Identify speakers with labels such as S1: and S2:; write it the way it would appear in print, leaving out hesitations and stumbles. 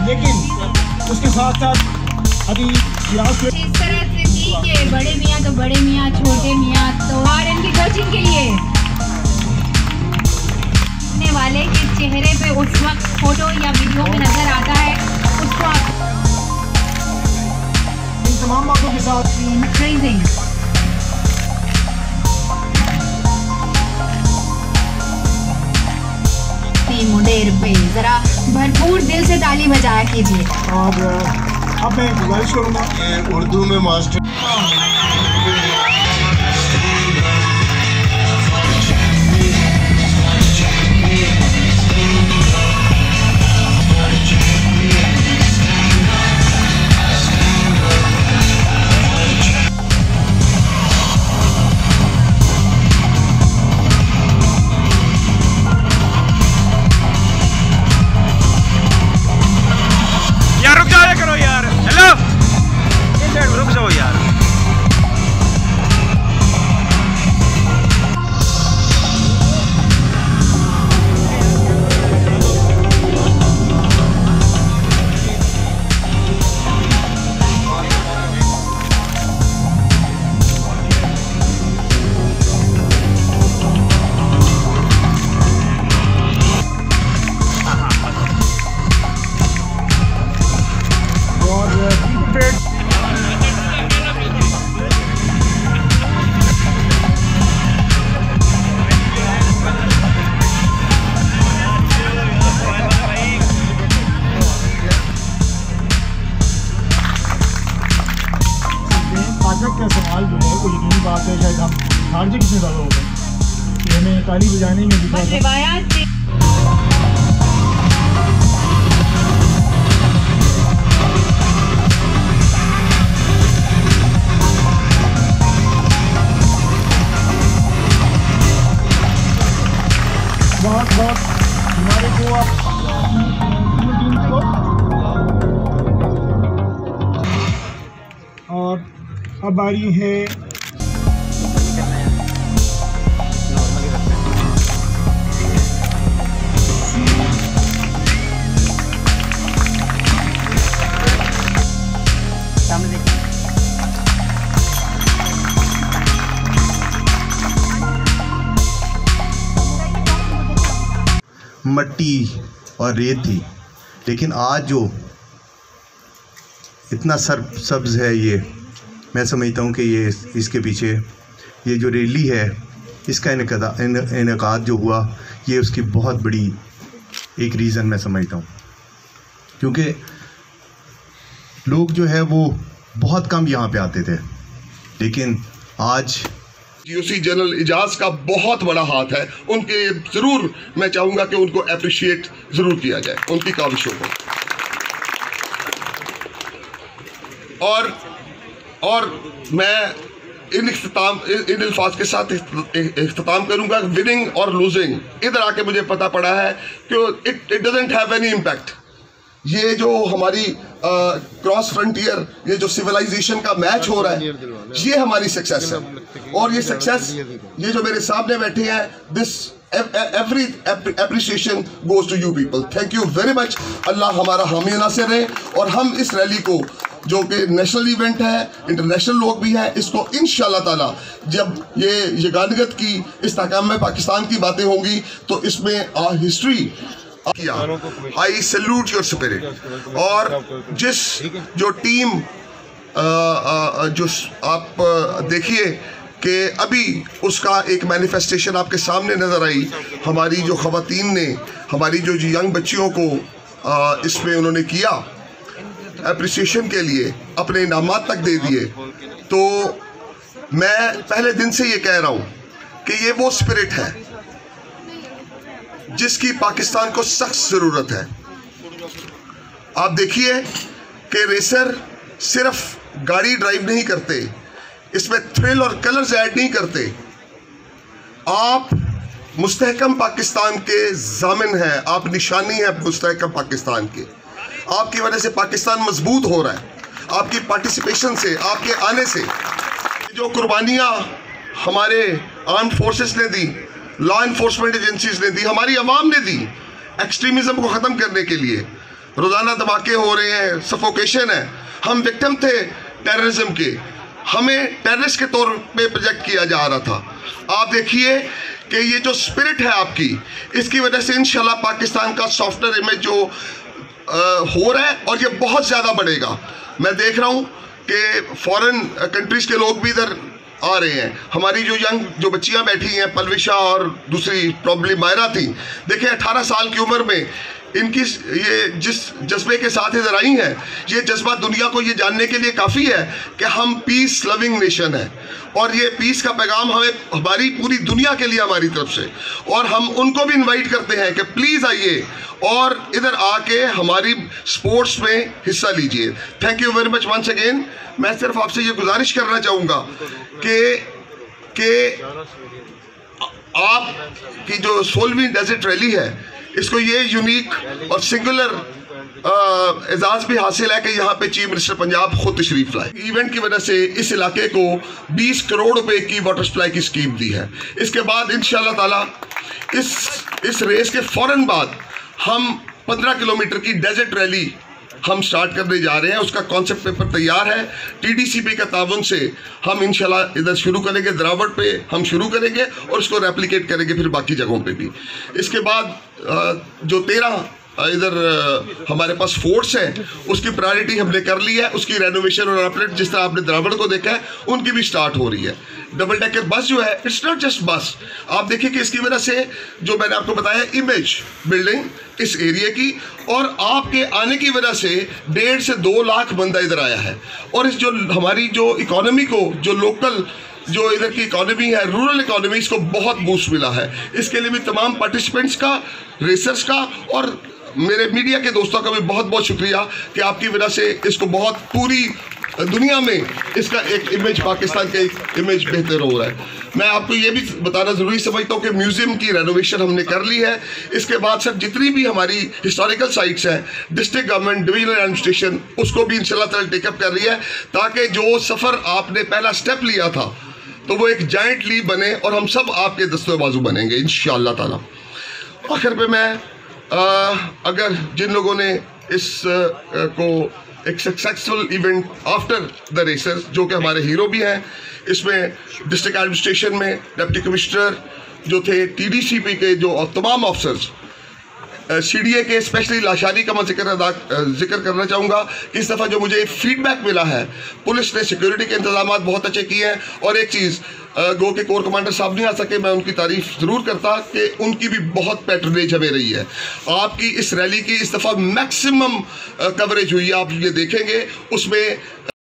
S1: लेकिन उसके साथ साथ अभी
S2: इस तरह से ठीक है, बड़े मियाँ तो बड़े मियाँ, छोटे मियाँ तो और इनकी कोचिंग के लिए ने वाले के चेहरे पे उस वक्त फोटो या वीडियो में नजर आता है, उसको आप
S1: इन तमाम बातों के साथ
S2: इंक्रीजिंग मुडेर पे जरा भरपूर दिल से ताली बजाया कीजिए।
S1: और अब मैं गुजारिश करूँगा
S3: उर्दू में मास्टर
S1: का सवाल जो है वो यकीनी बात है, शायद हम खारजे कितने ज़्यादा हो गए कि हमें ताली बजाने में भी बहुत बहुत हमारे को टीम को। और अब बारी है
S3: मट्टी और रेत थी, लेकिन आज जो इतना सब्ज है, ये मैं समझता हूँ कि ये इसके पीछे ये जो रैली है इसका इनेकाद जो हुआ, ये उसकी बहुत बड़ी एक रीज़न मैं समझता हूँ। क्योंकि लोग जो है वो बहुत कम यहाँ पे आते थे, लेकिन आज
S4: यूसी जनरल इजाज का बहुत बड़ा हाथ है उनके। ज़रूर मैं चाहूँगा कि उनको अप्रिशिएट ज़रूर किया जाए उनकी काविशों को। और मैं इन अल्फाज के साथ इख्तिताम करूँगा, विनिंग और लूजिंग इधर आके मुझे पता पड़ा है कि it doesn't have any impact. ये जो हमारी क्रॉस फ्रंटियर, ये जो सिविलाइजेशन का मैच हो रहा है, ये हमारी सक्सेस है। और ये सक्सेस, ये जो मेरे सामने बैठे हैं, this every appreciation goes to you people. Thank you very much. अल्लाह हमारा हामी नासिर रहे। और हम इस रैली को, जो कि नेशनल इवेंट है, इंटरनेशनल लोग भी हैं, इसको इंशाअल्लाह ताला जब ये यगानगत की, इस्तेहकाम में पाकिस्तान की बातें होंगी तो इसमें हिस्ट्री किया। आई सैल्यूट योर स्पिरिट। और जो टीम जो आप देखिए कि अभी उसका एक मैनिफेस्टेशन आपके सामने नज़र आई। हमारी जो ख़वातीन ने, हमारी जो यंग बच्चियों को इसमें उन्होंने किया, एप्रिसिएशन के लिए अपने इनामात तक दे दिए। तो मैं पहले दिन से ये कह रहा हूँ कि ये वो स्पिरिट है जिसकी पाकिस्तान को सख्त ज़रूरत है। आप देखिए कि रेसर सिर्फ गाड़ी ड्राइव नहीं करते, इसमें थ्रिल और कलर्स ऐड नहीं करते। आप मुस्तहकम पाकिस्तान के ज़ामिन हैं, आप निशानी हैं मुस्तहकम पाकिस्तान के। आपकी वजह से पाकिस्तान मजबूत हो रहा है, आपकी पार्टिसिपेशन से, आपके आने से। जो कुर्बानियाँ हमारे आर्म फोर्सेस ने दी, लॉ इन्फोर्समेंट एजेंसीज ने दी, हमारी आवाम ने दी एक्सट्रीमिज़म को ख़त्म करने के लिए। रोज़ाना धमाके हो रहे हैं, सफोकेशन है। हम विक्टिम थे टेररिज्म के, हमें टेररिस्ट के तौर पे प्रोजेक्ट किया जा रहा था। आप देखिए कि ये जो स्पिरिट है आपकी, इसकी वजह से इंशाल्लाह पाकिस्तान का सॉफ्टवेयर इमेज जो हो रहा है, और ये बहुत ज़्यादा बढ़ेगा। मैं देख रहा हूँ कि फॉरेन कंट्रीज़ के लोग भी इधर आ रहे हैं। हमारी जो बच्चियां बैठी हैं, पलविशा और दूसरी प्रॉब्लम मायरा थी, देखें 18 साल की उम्र में इनकी ये जिस जज्बे के साथ इधर आई हैं, ये जज्बा दुनिया को ये जानने के लिए काफ़ी है कि हम पीस लविंग नेशन है। और ये पीस का पैगाम हमें हमारी पूरी दुनिया के लिए हमारी तरफ से, और हम उनको भी इनवाइट करते हैं कि प्लीज़ आइए और इधर आके हमारी स्पोर्ट्स में हिस्सा लीजिए। Thank you very much once again. मैं सिर्फ आपसे ये गुजारिश करना चाहूँगा कि आपकी जो 16वीं डेजर्ट रैली है, इसको ये यूनिक और सिंगुलर एजाज़ भी हासिल है कि यहाँ पे चीफ मिनिस्टर पंजाब खुद तशरीफ लाए। इवेंट की वजह से इस इलाके को 20 करोड़ रुपए की वाटर सप्लाई की स्कीम दी है। इसके बाद इंशाअल्लाह ताला इस रेस के फ़ौरन बाद हम 15 किलोमीटर की डेजर्ट रैली हम स्टार्ट करने जा रहे हैं। उसका कॉन्सेप्ट पेपर तैयार है। TDCP का ताउन से हम इंशाल्लाह इधर शुरू करेंगे, द्रावट पे हम शुरू करेंगे और उसको रेप्लिकेट करेंगे फिर बाकी जगहों पे भी। इसके बाद जो 13 इधर हमारे पास फोर्ट्स हैं, उसकी प्रायोरिटी हमने कर ली है। उसकी रेनोवेशन और अपडेट, जिस तरह आपने द्रावड़ को देखा है, उनकी भी स्टार्ट हो रही है। डबल डेकर बस जो है, इट्स नॉट जस्ट बस। आप देखिए कि इसकी वजह से जो मैंने आपको बताया, इमेज बिल्डिंग इस एरिया की, और आपके आने की वजह से 1.5 से 2 लाख बंदा इधर आया है। और इस जो हमारी जो इकोनॉमी को, जो लोकल जो इधर की इकोनॉमी है, रूरल इकोनॉमी, इसको बहुत बूस्ट मिला है। इसके लिए भी तमाम पार्टिसिपेंट्स का, रेसर्स का और मेरे मीडिया के दोस्तों का भी बहुत बहुत शुक्रिया कि आपकी वजह से इसको बहुत पूरी दुनिया में इसका एक इमेज, पाकिस्तान का एक इमेज बेहतर हो रहा है। मैं आपको ये भी बताना ज़रूरी समझता हूँ कि म्यूज़ियम की रेनोवेशन हमने कर ली है। इसके बाद सर जितनी भी हमारी हिस्टोरिकल साइट्स हैं, डिस्ट्रिक्ट गवर्नमेंट, डिविजनल एडमिनिस्ट्रेशन उसको भी इंशाल्लाह ताला टेकअप कर रही है, ताकि जो सफ़र आपने पहला स्टेप लिया था तो वो एक जाइंट लीप बने और हम सब आपके दस्ते बाजू बनेंगे इंशाअल्लाह ताला। आखिर पे मैं अगर जिन लोगों ने इस को एक successful event after the racers, जो कि हमारे हीरो भी हैं, इसमें डिस्ट्रिक्ट एडमिनिस्ट्रेशन में डिप्टी कमिश्नर जो थे, TDCP के जो तमाम ऑफिसर्स, CDA के स्पेशली लाशानी का मैं जिक्र करना चाहूँगा। इस दफ़ा जो मुझे फीडबैक मिला है, पुलिस ने सिक्योरिटी के इंतजाम बहुत अच्छे किए हैं। और एक चीज़, गो के कोर कमांडर साहब नहीं आ सके, मैं उनकी तारीफ ज़रूर करता कि उनकी भी बहुत पैटर्नेज हमें रही है। आपकी इस रैली की इस दफ़ा मैक्सिमम कवरेज हुई है, आप ये देखेंगे उसमें